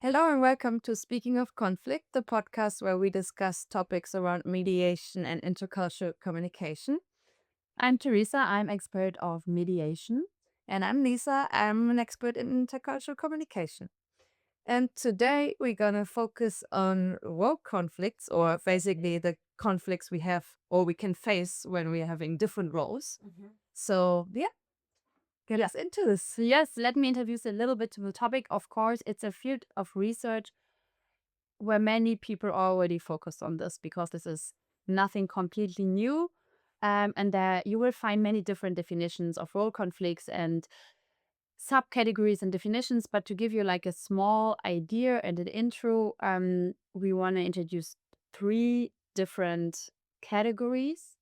Hello and welcome to Speaking of Conflict, the podcast where we discuss topics around mediation and intercultural communication. I'm Teresa, I'm expert of mediation. And I'm Lisa, I'm an expert in intercultural communication. And today we're gonna focus on role conflicts, or basically the conflicts we have or we can face when we're having different roles. So yeah, get us into this. Yes, let me introduce a little bit to the topic. Of course, it's a field of research where many people are already focused on this because this is nothing completely new. And there you will find many different definitions of role conflicts and subcategories and definitions. But to give you like a small idea and an intro, we want to introduce three different categories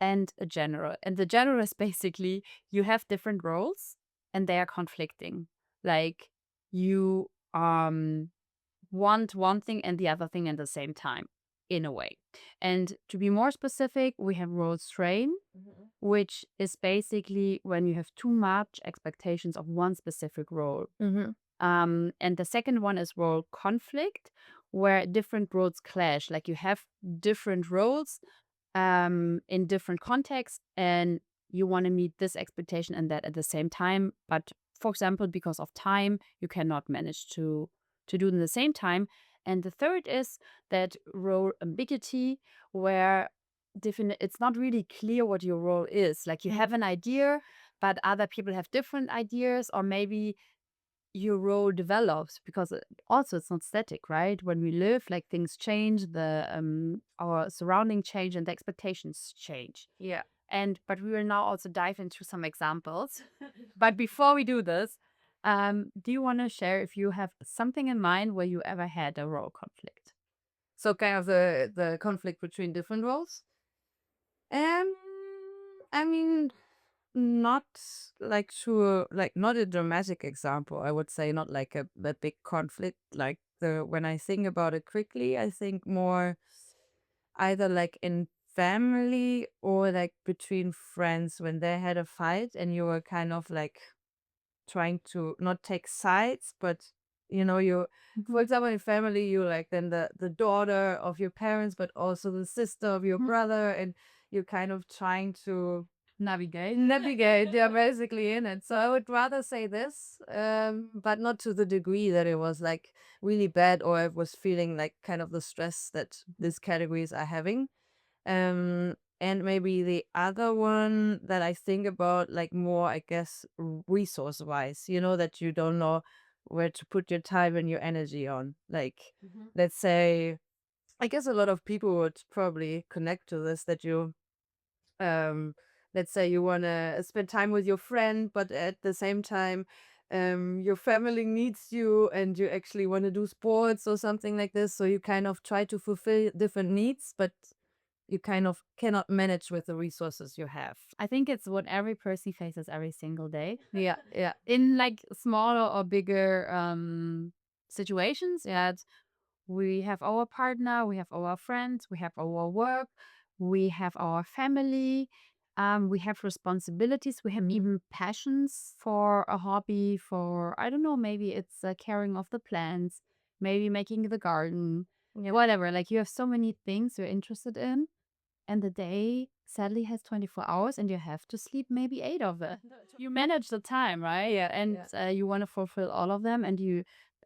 and a general. And the general is basically you have different roles and they are conflicting. Like you want one thing and the other thing at the same time, in a way. And to be more specific, we have role strain, which is basically when you have too much expectations of one specific role. And the second one is role conflict, where different roles clash. Like you have different roles in different contexts, and you want to meet this expectation and that at the same time. But for example, because of time, you cannot manage to do it at the same time. And the third is that role ambiguity, where it's not really clear what your role is. Like you have an idea, but other people have different ideas, or maybe your role develops because also it's not static, right? When we live, like things change, the our surrounding change and the expectations change. Yeah. But we will now also dive into some examples. But before we do this, do you want to share if you have something in mind where you ever had a role conflict? So kind of the conflict between different roles. Um, I mean, not like not a dramatic example. I would say not like a big conflict. Like when I think about it quickly, I think more either like in family or like between friends when they had a fight and you were kind of like trying to not take sides, but you, for example, in family, you like then the daughter of your parents, but also the sister of your brother, and you're kind of trying to navigate. They're basically in it. So I would rather say this, but not to the degree that it was like really bad, or I was feeling like kind of the stress that these categories are having. And maybe the other one that I think about, like more, I guess, resource wise, that you don't know where to put your time and your energy on. Like, let's say, I guess a lot of people would probably connect to this, that you, let's say you want to spend time with your friend, but at the same time, your family needs you and you actually want to do sports or something like this. So you kind of try to fulfill different needs, but you kind of cannot manage with the resources you have. I think it's what every person faces every single day. Yeah, yeah. In like smaller or bigger situations. Yeah, we have our partner, we have our friends, we have our work, we have our family, we have responsibilities, we have even passions for a hobby, for, I don't know, maybe it's caring of the plants, maybe making the garden, whatever. Like you have so many things you're interested in, and the day sadly has 24 hours and you have to sleep maybe 8 of it. You manage the time, right? Yeah, And you want to fulfill all of them. And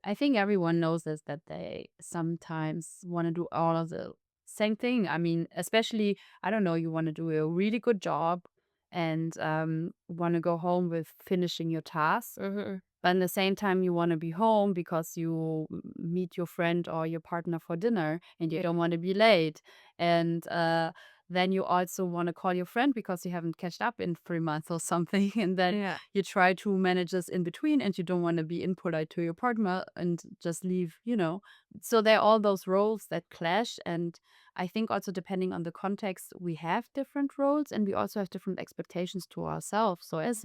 I think everyone knows this, that they sometimes want to do all of the same thing. I mean, especially, I don't know, you want to do a really good job and want to go home with finishing your tasks. But at the same time, you want to be home because you meet your friend or your partner for dinner and you don't want to be late. And then you also want to call your friend because you haven't catched up in 3 months or something. And then yeah. you try to manage this in between and you don't want to be impolite to your partner and just leave. So there are all those roles that clash. And I think also depending on the context, we have different roles and we also have different expectations to ourselves. So as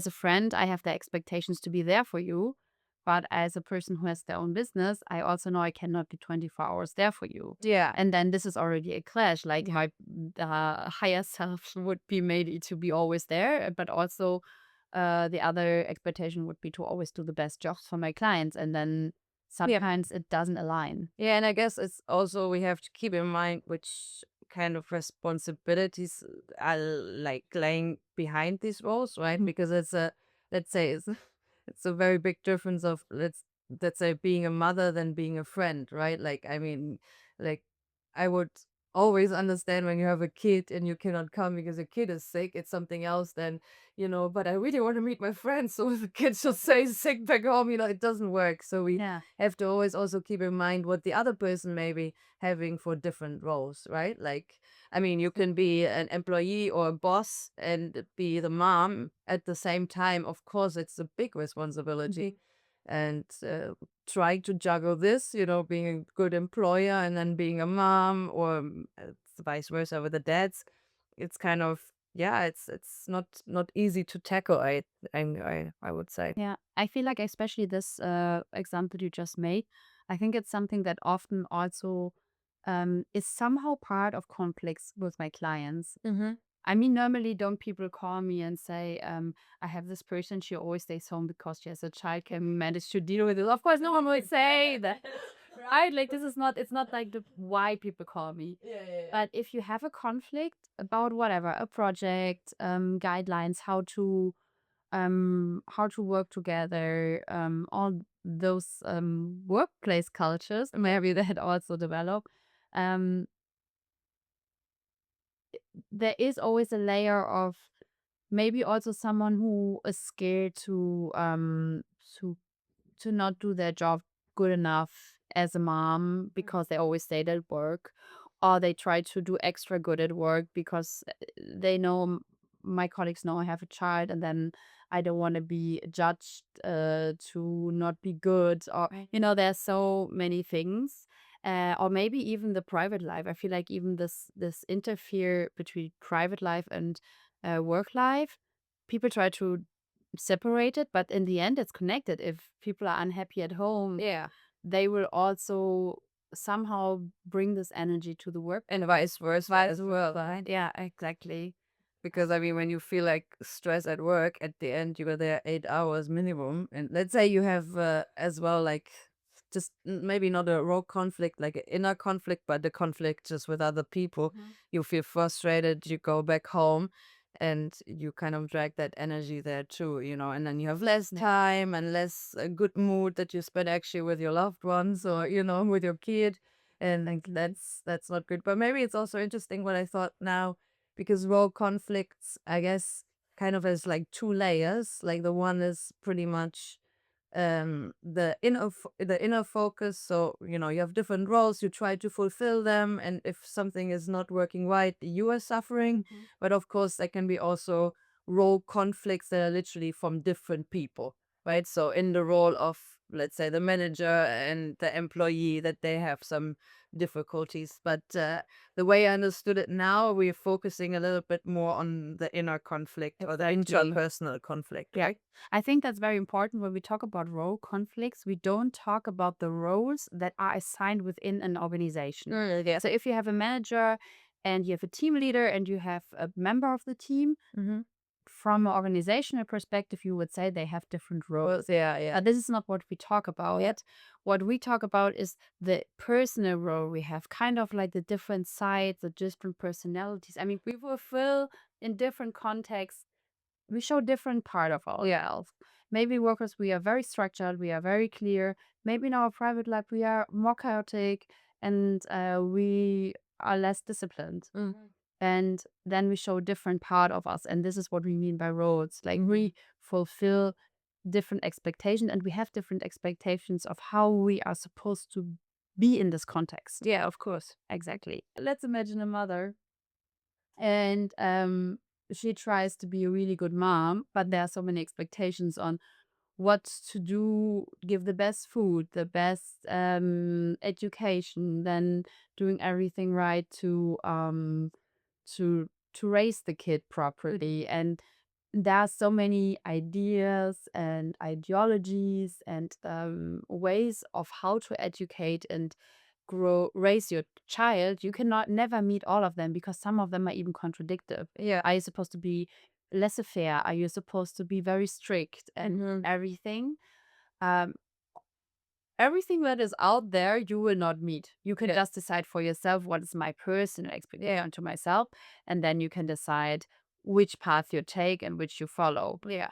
a friend, I have the expectations to be there for you. But as a person who has their own business, I also know I cannot be 24 hours there for you. Yeah. And then this is already a clash. Like my higher self would be maybe to be always there, but also the other expectation would be to always do the best jobs for my clients. And then sometimes it doesn't align. Yeah, and I guess it's also we have to keep in mind which kind of responsibilities are like laying behind these roles, right? Because it's a, let's say it's a very big difference of let's say being a mother than being a friend, right? Like I mean, like I would always understand when you have a kid and you cannot come because a kid is sick. It's something else than, but I really want to meet my friends. So if the kid just says sick back home, it doesn't work. So we Yeah. have to always also keep in mind what the other person may be having for different roles, right? Like, I mean, you can be an employee or a boss and be the mom at the same time. Of course, it's a big responsibility. And trying to juggle this, being a good employer and then being a mom or it's vice versa with the dads, it's kind of, yeah, it's not easy to tackle. I would say. Yeah, I feel like especially this example you just made, I think it's something that often also is somehow part of conflicts with my clients. Mm-hmm. I mean, normally don't people call me and say, I have this person, she always stays home because she has a child, can we manage to deal with it? Of course, no one will say that, right? Like this is not, it's not like the why people call me. Yeah. But if you have a conflict about whatever, a project, guidelines, how to work together, all those workplace cultures maybe that also develop. Um, there is always a layer of maybe also someone who is scared to to not do their job good enough as a mom because they always stayed at work, or they try to do extra good at work because they know my colleagues know I have a child, and then I don't want to be judged to not be good, or there's so many things. Or maybe even the private life. I feel like even this interfere between private life and work life. People try to separate it, but in the end, it's connected. If people are unhappy at home, Yeah. they will also somehow bring this energy to the work. And vice versa as well. Right? Yeah, exactly. Because I mean, when you feel like stress at work, at the end you were there 8 hours minimum, and let's say you have as well like just maybe not a raw conflict, like an inner conflict, but the conflict just with other people. You feel frustrated, you go back home, and you kind of drag that energy there too, and then you have less time and less good mood that you spend actually with your loved ones or with your kid, and like that's not good. But maybe it's also interesting what I thought now because raw conflicts, I guess, kind of has like two layers. Like the one is pretty much the inner focus. So you have different roles, you try to fulfill them, and if something is not working right, you are suffering. But of course, there can be also role conflicts that are literally from different people, right? So in the role of, let's say, the manager and the employee, that they have some difficulties. But the way I understood it now, we're focusing a little bit more on the inner conflict or the interpersonal conflict, Yeah. right? I think that's very important when we talk about role conflicts. We don't talk about the roles that are assigned within an organization. Yeah. So if you have a manager and you have a team leader and you have a member of the team, from an organizational perspective, you would say they have different roles. Yeah. This is not what we talk about yet. What we talk about is the personal role we have, kind of like the different sides, the different personalities. I mean, we fulfill in different contexts. We show different part of ourselves. Maybe workers, we are very structured, we are very clear. Maybe in our private life, we are more chaotic and we are less disciplined. And then we show different part of us, and this is what we mean by roles. Like we fulfill different expectations, and we have different expectations of how we are supposed to be in this context. Yeah, of course. Exactly. Let's imagine a mother, and she tries to be a really good mom, but there are so many expectations on what to do, give the best food, the best education, then doing everything right to to raise the kid properly. And there are so many ideas and ideologies and ways of how to educate and raise your child. You cannot never meet all of them because some of them are even contradictory. Yeah. Are you supposed to be laissez-faire? Are you supposed to be very strict and everything? Um, Everything that is out there, you will not meet. You can just decide for yourself what is my personal expectation to myself, and then you can decide which path you take and which you follow. Yeah.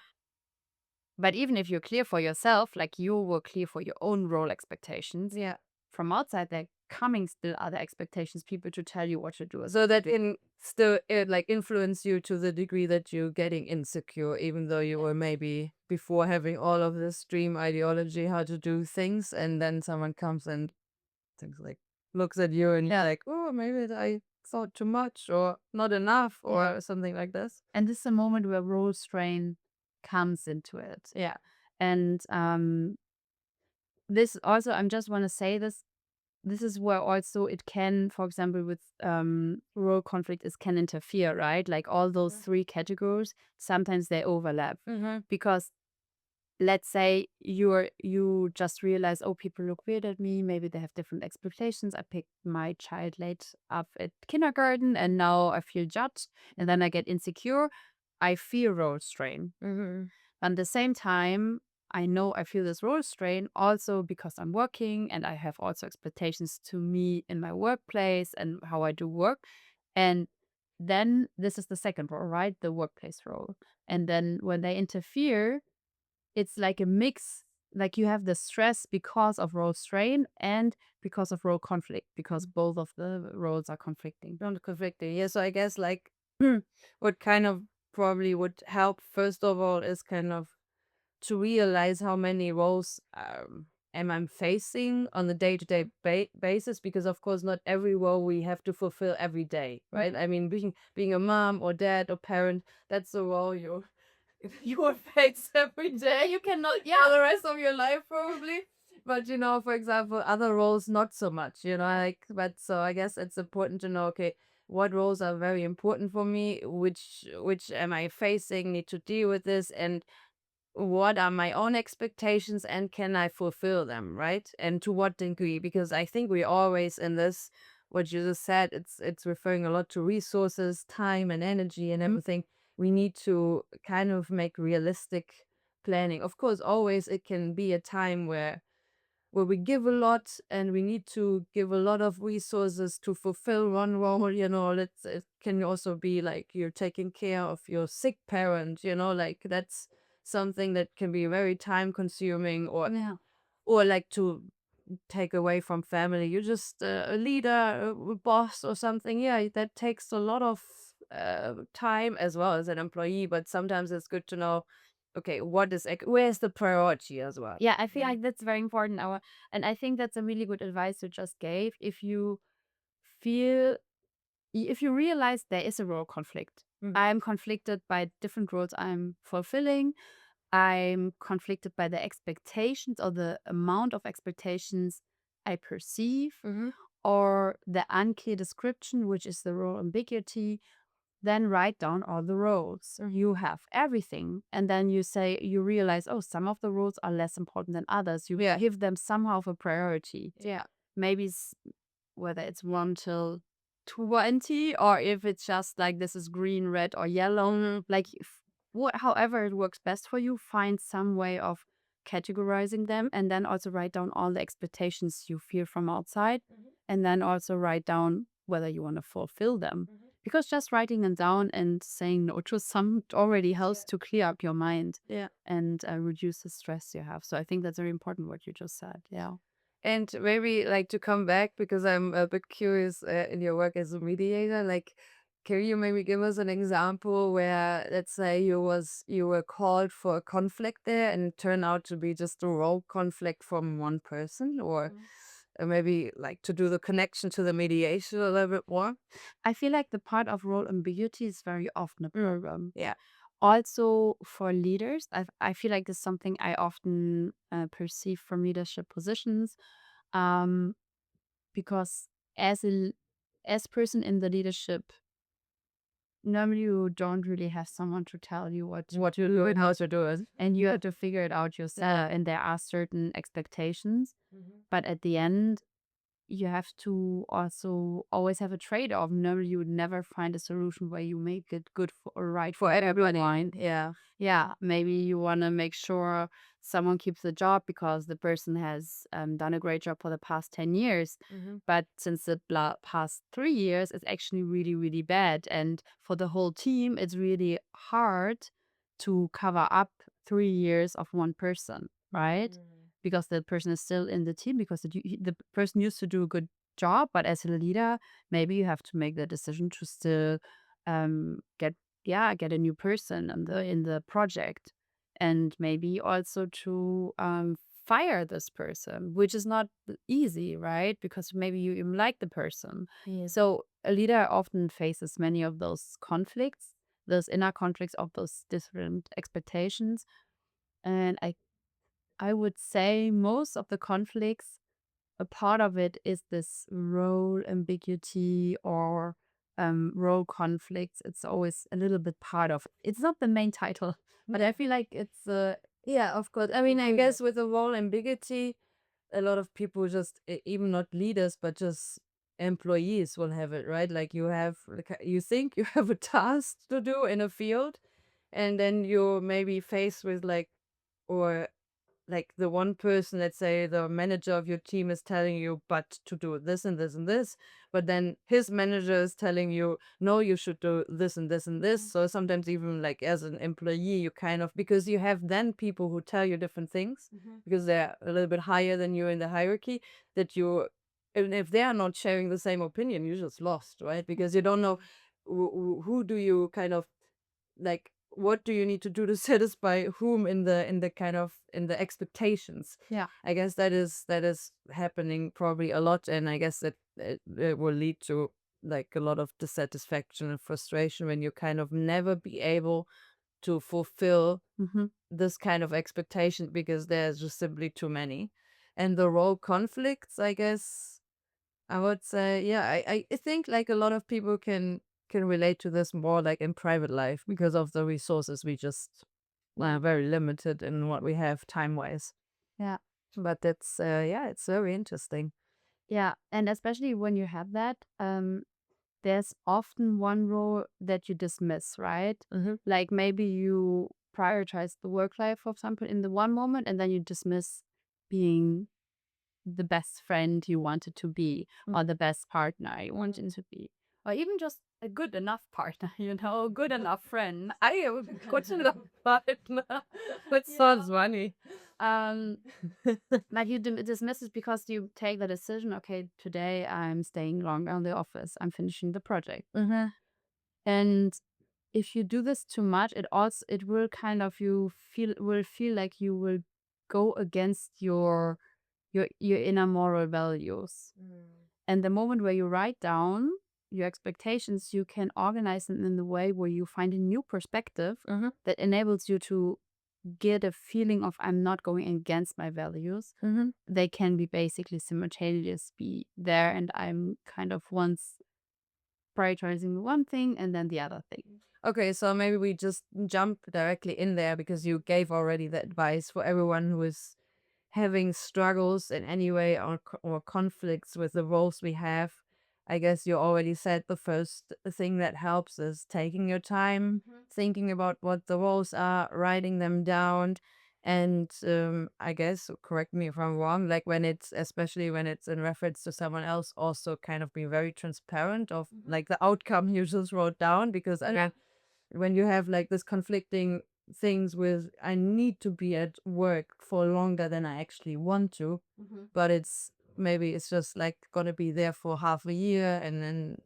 But even if you're clear for yourself, like you were clear for your own role expectations, Yeah. from outside there coming still other expectations, people to tell you what to do. So that in still it like influence you to the degree that you're getting insecure, even though you were maybe before having all of this dream ideology how to do things, and then someone comes and things like looks at you and you're like, oh, maybe I thought too much or not enough or something like this. And this is a moment where role strain comes into it. Yeah. And this also, I just want to say this is where also it can, for example, with role conflict, it can interfere, right? Like all those three categories, sometimes they overlap because let's say you just realize, oh, people look weird at me, maybe they have different expectations. I picked my child late up at kindergarten and now I feel judged and then I get insecure. I feel role strain. At the same time, I know I feel this role strain also because I'm working and I have also expectations to me in my workplace and how I do work. And then this is the second role, right? The workplace role. And then when they interfere, it's like a mix. Like you have the stress because of role strain and because of role conflict, because both of the roles are conflicting. Not conflicting. Yeah, so I guess like what kind of probably would help first of all is kind of to realize how many roles am I facing on a day-to-day basis, because of course not every role we have to fulfill every day, right? I mean, being a mom or dad or parent, that's a role you will face every day. You cannot, for the rest of your life probably. But for example, other roles not so much, like. But so I guess it's important to know, okay, what roles are very important for me, which am I facing, need to deal with this, and what are my own expectations and can I fulfill them, right? And to what degree? Because I think we always in this, what you just said, it's referring a lot to resources, time and energy and everything. We need to kind of make realistic planning. Of course, always it can be a time where we give a lot and we need to give a lot of resources to fulfill one role. It can also be like you're taking care of your sick parent, like that's something that can be very time consuming, or like to take away from family. You're just a leader, a boss or something. Yeah, that takes a lot of time as well as an employee, but sometimes it's good to know, okay, where's the priority as well. Yeah, I feel like that's very important. And I think that's a really good advice you just gave. Feel, if you realize there is a role conflict, I'm conflicted by different roles I'm fulfilling. I'm conflicted by the expectations or the amount of expectations I perceive, or the unclear description, which is the role ambiguity. Then write down all the roles. You have everything. And then you realize, oh, some of the roles are less important than others. You give them somehow of a priority. Yeah. Maybe whether it's 1 till 20, or if it's just like this is green, red, or yellow. Like however it works best for you, find some way of categorizing them, and then also write down all the expectations you feel from outside, and then also write down whether you want to fulfill them. Because just writing them down and saying no to some already helps to clear up your mind and reduce the stress you have. So I think that's very important what you just said. Yeah. And maybe like to come back, because I'm a bit curious in your work as a mediator, like can you maybe give us an example where, let's say, you were called for a conflict there and it turned out to be just a role conflict from one person, or maybe like to do the connection to the mediation a little bit more? I feel like the part of role ambiguity is very often a problem. Yeah. Also for leaders, I feel like this is something I often perceive from leadership positions, um, because as as person in the leadership, normally you don't really have someone to tell you what you do and how to do it. and you have to figure it out yourself. And there are certain expectations, but at the end, you have to also always have a trade-off. Normally, you would never find a solution where you make it good for or right For everybody. everyone. Yeah. Yeah, maybe you want to make sure someone keeps the job because the person has done a great job for the past 10 years. But since the past 3 years, it's actually really, really bad. And for the whole team, it's really hard to cover up 3 years of one person, right? Because the person is still in the team because the person used to do a good job. But as a leader, maybe you have to make the decision to still get get a new person in the project, and maybe also to fire this person, which is not easy, right? Because maybe you even like the person. Yes. So a leader often faces many of those conflicts, those inner conflicts of those different expectations. And I would say most of the conflicts, a part of it is this role ambiguity or role conflicts. It's always a little bit part of. It's not the main title, but I feel like it's Yeah, of course. I mean, I guess with the role ambiguity, a lot of people just even not leaders, but just employees will have it, right? Like you have, like, you think you have a task to do in a field, and then you're maybe faced with like, or like the one person, let's say the manager of your team is telling you, but to do this and this and this, but then his manager is telling you, no, you should do this and this and this. So sometimes even like as an employee, you kind of, because you have then people who tell you different things because they're a little bit higher than you in the hierarchy, that you, and if they are not sharing the same opinion, you're just lost, right? Because you don't know who do you kind of like, what do you need to do to satisfy whom in the kind of in the expectations. yeah. I guess that is happening probably a lot, and I guess that it will lead to like a lot of dissatisfaction and frustration when you kind of never be able to fulfill Mm-hmm. this kind of expectation because there's just simply too many. And the role conflicts, I guess I would say, yeah, I think like a lot of people can relate to this more like in private life because of the resources we just are very limited in what we have time wise. Yeah. But that's yeah, it's very interesting. Yeah, and especially when you have that, there's often one role that you dismiss, right? Like maybe you prioritize the work life, for example, in the one moment, and then you dismiss being the best friend you wanted to be, or the best partner you wanted to be, or even just a good enough partner, a good enough friend. I am good enough partner. That sounds funny. Um, like you dismiss it because you take the decision, okay, today I'm staying longer in the office, I'm finishing the project. And if you do this too much, it will kind of feel like you will go against your inner moral values. And the moment where you write down your expectations, you can organize them in the way where you find a new perspective that enables you to get a feeling of I'm not going against my values. They can be basically simultaneous be there, and I'm kind of once prioritizing one thing and then the other thing. Okay, so maybe we just jump directly in there because you gave already the advice for everyone who is having struggles in any way or conflicts with the roles we have. I guess you already said the first thing that helps is taking your time, thinking about what the roles are, writing them down. And I guess, correct me if I'm wrong, like when it's, especially when it's in reference to someone else, also kind of be very transparent of like the outcome you just wrote down. Because again, when you have like this conflicting things with, I need to be at work for longer than I actually want to, but it's maybe it's just like gonna be there for half a year and then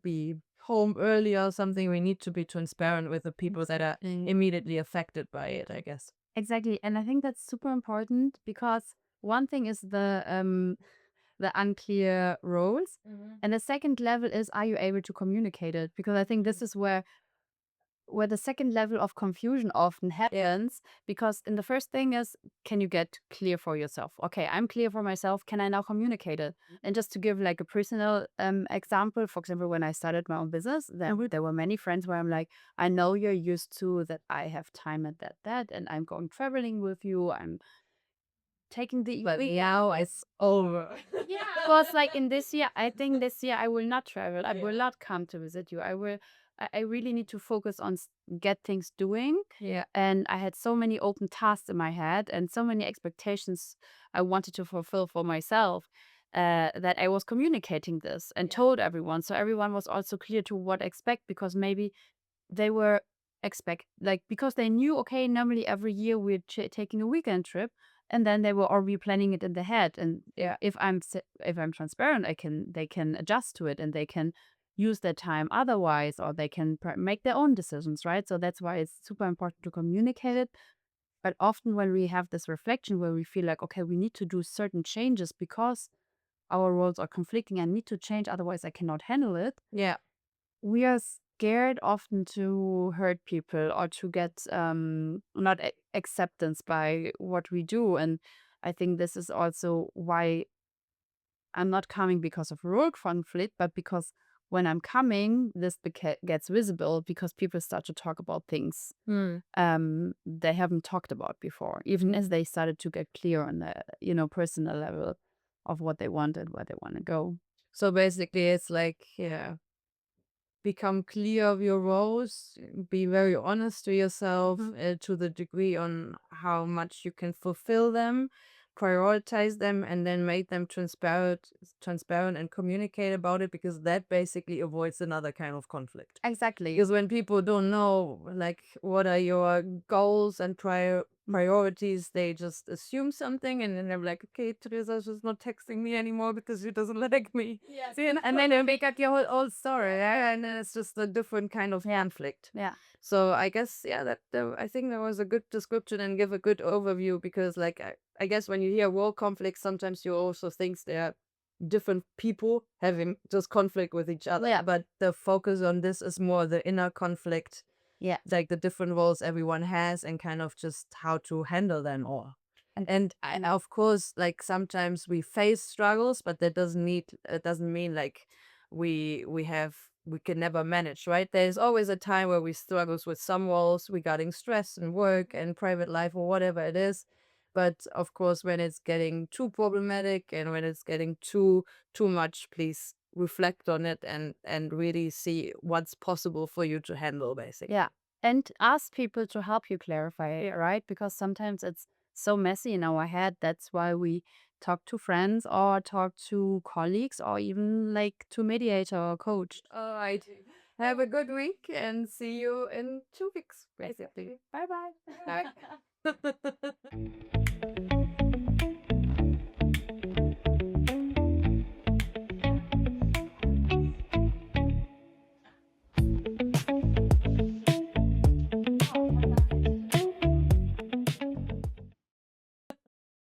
be home early or something. We need to be transparent with the people that are immediately affected by it, I guess. Exactly. And I think that's super important because one thing is the unclear roles. And the second level is, are you able to communicate it? Because I think this is where where the second level of confusion often happens, because in the first thing is, can you get clear for yourself? Okay, I'm clear for myself. Can I now communicate it? And just to give like a personal example, for example, when I started my own business, there were many friends where I'm like, I know you're used to that I have time at that, and I'm going traveling with you. I'm taking the But now it's over. yeah, because like in this year, I think this year I will not travel. I will not come to visit you. I really need to focus on get things doing. Yeah. And I had so many open tasks in my head and so many expectations I wanted to fulfill for myself, that I was communicating this and told everyone. So everyone was also clear to what expect, because maybe they were expect like, because they knew, okay, normally every year we're taking a weekend trip, and then they were already planning it in their head. And Yeah. if I'm transparent, they can adjust to it, and they can use their time otherwise, or they can make their own decisions, right? So that's why it's super important to communicate it. But often when we have this reflection where we feel like, okay, we need to do certain changes because our roles are conflicting and need to change, otherwise I cannot handle it, Yeah. we are scared often to hurt people or to get not acceptance by what we do. And I think this is also why I'm not coming because of role conflict, but because when I'm coming, this gets visible because people start to talk about things Hmm. they haven't talked about before, even as they started to get clear on the personal level of what they want and where they want to go. So basically, it's like, yeah, become clear of your roles, be very honest to yourself, to the degree on how much you can fulfill them, prioritize them, and then make them transparent and communicate about it, because that basically avoids another kind of conflict. Exactly. Because when people don't know, like, what are your goals and priorities, they just assume something, and then they're like, okay, Teresa's just not texting me anymore because she doesn't like me. Yes. See, and then they make up your whole old story, yeah? And then it's just a different kind of conflict. Yeah. So I guess, yeah, I think that was a good description and give a good overview, because, like, I guess when you hear war conflict, sometimes you also think they're different people having just conflict with each other. Yeah. But the focus on this is more the inner conflict, Yeah. like the different roles everyone has, and kind of just how to handle them all. And of course, like, sometimes we face struggles, but it doesn't mean like we can never manage, right? There's always a time where we struggles with some roles regarding stress and work and private life or whatever it is. But of course, when it's getting too problematic and when it's getting too much, please reflect on it and really see what's possible for you to handle, basically. Yeah. And ask people to help you clarify, right? Because sometimes it's so messy in our head. That's why we talk to friends or talk to colleagues or even like to mediator or coach. All right. Have a good week and see you in 2 weeks, basically. Bye bye. Bye.